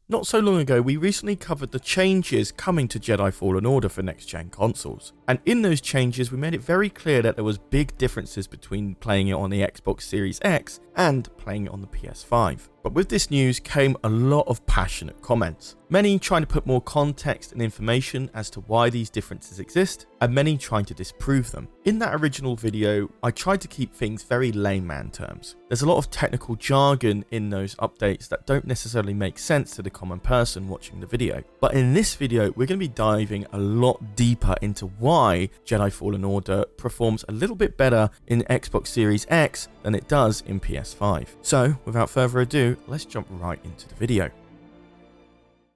Not so long ago, we recently covered the changes coming to Jedi Fallen Order for next-gen consoles. And in those changes, we made it very clear that there was big differences between playing it on the Xbox Series X and playing it on the PS5. But with this news came a lot of passionate comments, many trying to put more context and information as to why these differences exist, and many trying to disprove them. In that original video, I tried to keep things very layman terms. There's a lot of technical jargon in those updates that don't necessarily make sense to the common person watching the video. But in this video, we're going to be diving a lot deeper into why Jedi Fallen Order performs a little bit better in Xbox Series X than it does in PS5. So without further ado, let's jump right into the video.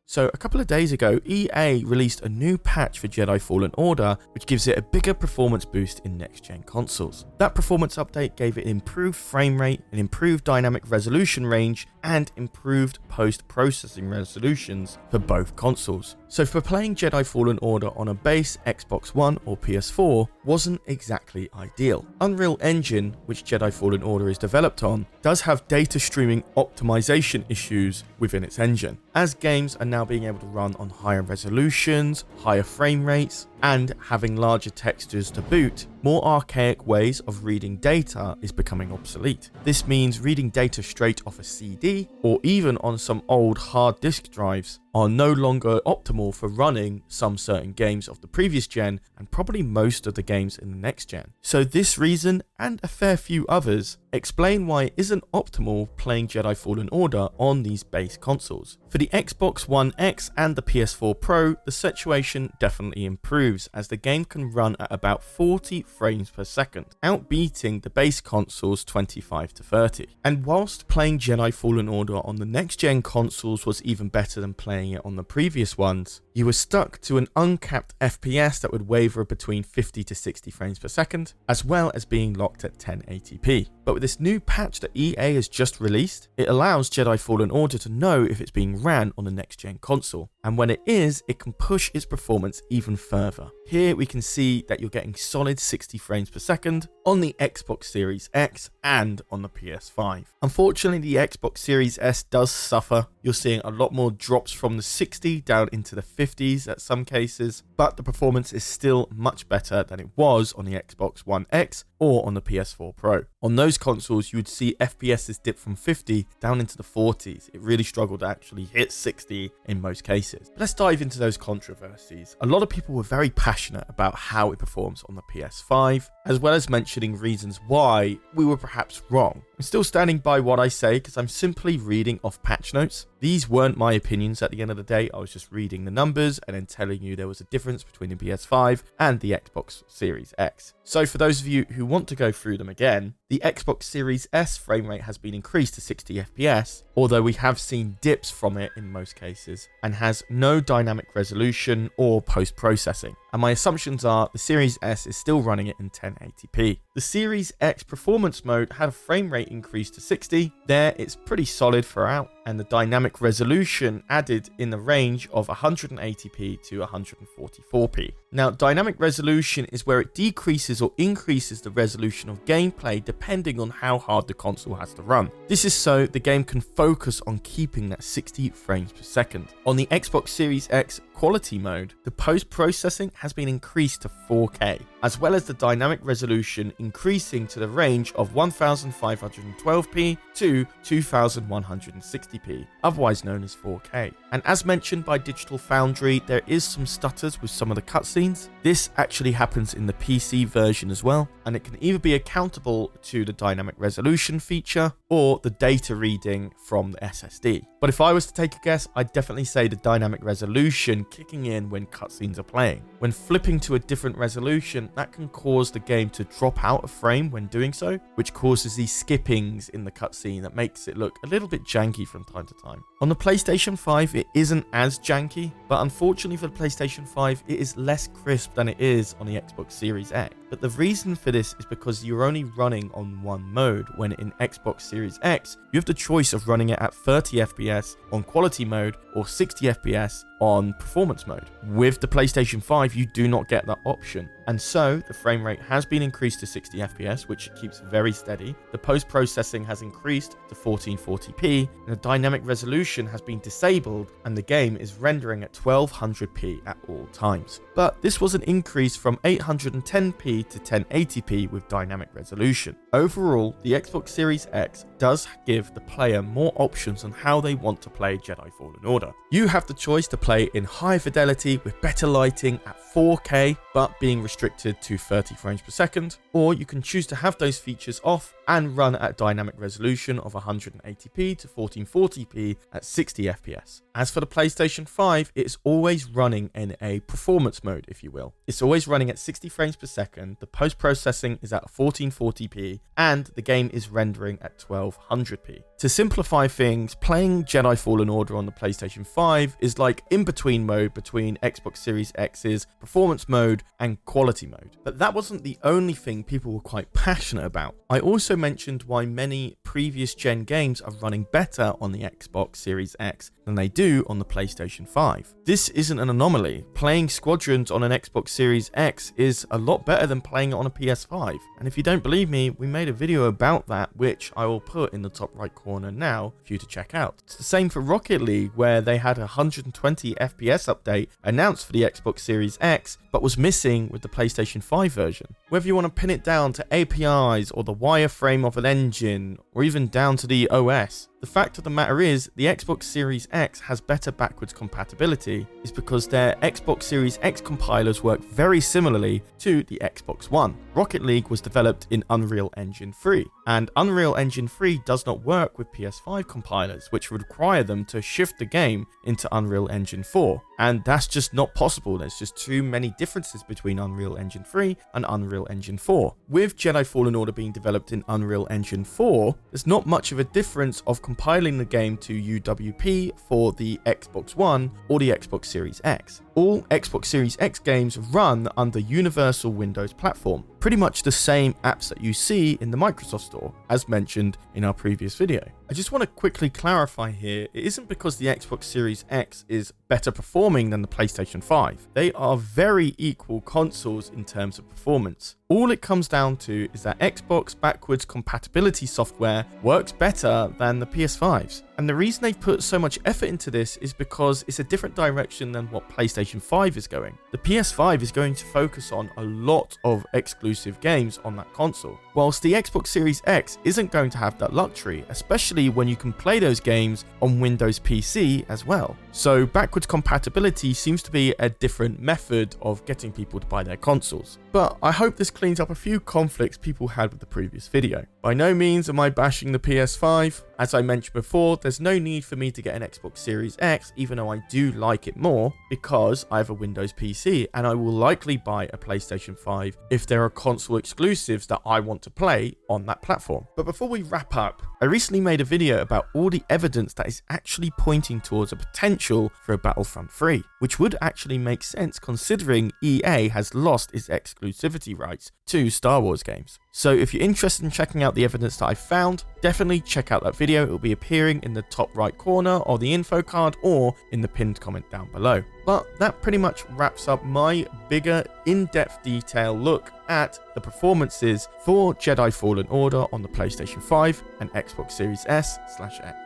So a couple of days ago, EA released a new patch for Jedi Fallen Order, which gives it a bigger performance boost in next-gen consoles. That performance update gave it improved frame rate, an improved dynamic resolution range, and improved post-processing resolutions for both consoles. So for playing Jedi Fallen Order on a base Xbox One or PS4 wasn't exactly ideal. Unreal Engine, which Jedi Fallen Order is developed on, does have data streaming optimization issues within its engine, as games are now being able to run on higher resolutions, higher frame rates, and having larger textures to boot. More archaic ways of reading data is becoming obsolete. This means reading data straight off a CD or even on some old hard disk drives are no longer optimal for running some certain games of the previous gen and probably most of the games in the next gen. So this reason and a fair few others explain why it isn't optimal playing Jedi Fallen Order on these base consoles. For the Xbox One X and the PS4 Pro, the situation definitely improves as the game can run at about 40 frames per second, outbeating the base console's 25 to 30. And whilst playing Jedi Fallen Order on the next gen consoles was even better than playing it on the previous ones, you were stuck to an uncapped FPS that would waver between 50 to 60 frames per second, as well as being locked at 1080p. But with this new patch that EA has just released, it allows Jedi Fallen Order to know if it's being ran on the next gen console, and when it is, it can push its performance even further. Here we can see that you're getting solid 60 frames per second on the Xbox Series X and on the PS5. Unfortunately, the Xbox Series S does suffer. You're seeing a lot more drops from the 60 down into the 50s at some cases, but the performance is still much better than it was on the Xbox One X or on the PS4 Pro. On those consoles, you would see FPSs dip from 50 down into the 40s. It really struggled to actually hit 60 in most cases. Let's dive into those controversies. A lot of people were very passionate about how it performs on the PS5, as well as mentioning reasons why we were perhaps wrong. I'm still standing by what I say because I'm simply reading off patch notes. These weren't my opinions at the end of the day. I was just reading the numbers and then telling you there was a difference between the PS5 and the Xbox Series X. So for those of you who want to go through them again, the Xbox Series S frame rate has been increased to 60 FPS, although we have seen dips from it in most cases, and has no dynamic resolution or post-processing. And my assumptions are the Series S is still running it in 1080p. The Series X performance mode had a frame rate increase to 60. There it's pretty solid throughout, and the dynamic resolution added in the range of 180p to 144p. Now, dynamic resolution is where it decreases or increases the resolution of gameplay depending on how hard the console has to run. This is so the game can focus on keeping that 60 frames per second. On the Xbox Series X quality mode, the post-processing has been increased to 4K, as well as the dynamic resolution increasing to the range of 1512p to 2160p, otherwise known as 4K. And as mentioned by Digital Foundry, there is some stutters with some of the cutscenes. This actually happens in the PC version as well, and it can either be accountable to the dynamic resolution feature or the data reading from the SSD. But if I was to take a guess, I'd definitely say the dynamic resolution kicking in when cutscenes are playing. When flipping to a different resolution, that can cause the game to drop out of frame when doing so, which causes these skippings in the cutscene that makes it look a little bit janky from time to time. On the PlayStation 5, it isn't as janky, but unfortunately for the PlayStation 5, it is less crisp than it is on the Xbox Series X. But the reason for this is because you're only running on one mode, when in Xbox Series X, you have the choice of running it at 30 FPS on quality mode or 60 FPS on performance mode. With the PlayStation 5, you do not get that option. And so the frame rate has been increased to 60 FPS, which keeps very steady. The post-processing has increased to 1440p, and the dynamic resolution has been disabled, and the game is rendering at 1200p at all times. But this was an increase from 810p to 1080p with dynamic resolution. Overall, the Xbox Series X does give the player more options on how they want to play Jedi Fallen Order. You have the choice to play in high fidelity with better lighting at 4K, but being restricted to 30 frames per second, or you can choose to have those features off and run at dynamic resolution of 180p to 1440p at 60 FPS. As for the PlayStation 5, it's always running in a performance mode, if you will. It's always running at 60 frames per second, the post-processing is at 1440p, and the game is rendering at 1200p. To simplify things, playing Jedi Fallen Order on the PlayStation 5 is like in-between mode between Xbox Series X's performance mode and quality mode. But that wasn't the only thing people were quite passionate about. I also mentioned why many previous gen games are running better on the Xbox Series X than they do on the PlayStation 5. This isn't an anomaly. Playing Squadrons on an Xbox Series X is a lot better than playing it on a PS5. And if you don't believe me, we made a video about that, which I will put in the top right corner now for you to check out. It's the same for Rocket League, where they had a 120 FPS update announced for the Xbox Series X, but was missing with the PlayStation 5 version. Whether you want to pin it down to APIs or the wireframe of an engine, or even down to the OS, the fact of the matter is, the Xbox Series X has better backwards compatibility is because their Xbox Series X compilers work very similarly to the Xbox One. Rocket League was developed in Unreal Engine 3, and Unreal Engine 3 does not work with PS5 compilers, which would require them to shift the game into Unreal Engine 4, and that's just not possible. There's just too many differences between Unreal Engine 3 and Unreal Engine 4. With Jedi Fallen Order being developed in Unreal Engine 4, there's not much of a difference of compiling the game to UWP for the Xbox One or the Xbox Series X. All Xbox Series X games run under Universal Windows Platform, pretty much the same apps that you see in the Microsoft Store, as mentioned in our previous video. I just want to quickly clarify here, it isn't because the Xbox Series X is better performing than the PlayStation 5. They are very equal consoles in terms of performance. All it comes down to is that Xbox backwards compatibility software works better than the PS5's. And the reason they've put so much effort into this is because it's a different direction than what PlayStation 5 is going. The PS5 is going to focus on a lot of exclusive games on that console, whilst the Xbox Series X isn't going to have that luxury, especially when you can play those games on Windows PC as well. So backwards compatibility seems to be a different method of getting people to buy their consoles. But I hope this cleans up a few conflicts people had with the previous video. By no means am I bashing the PS5. As I mentioned before, there's no need for me to get an Xbox Series X, even though I do like it more, because I have a Windows PC, and I will likely buy a PlayStation 5 if there are console exclusives that I want to play on that platform. But before we wrap up, I recently made a video about all the evidence that is actually pointing towards a potential for a Battlefront 3, which would actually make sense considering EA has lost its exclusivity rights to Star Wars games. So if you're interested in checking out the evidence that I found, definitely check out that video. It will be appearing in the top right corner of the info card or in the pinned comment down below. But that pretty much wraps up my bigger, in-depth detail look at the performances for Jedi Fallen Order on the PlayStation 5 and Xbox Series S/X.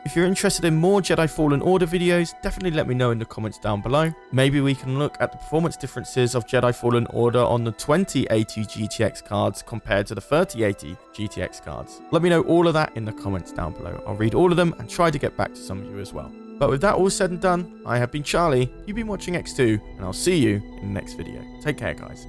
If you're interested in more Jedi Fallen Order videos, definitely let me know in the comments down below. Maybe we can look at the performance differences of Jedi Fallen Order on the 2080 GTX cards compared to the 3080 GTX cards. Let me know all of that in the comments down below. I'll read all of them and try to get back to some of you as well. But with that all said and done, I have been Charlie, you've been watching EcksToo, and I'll see you in the next video. Take care, guys.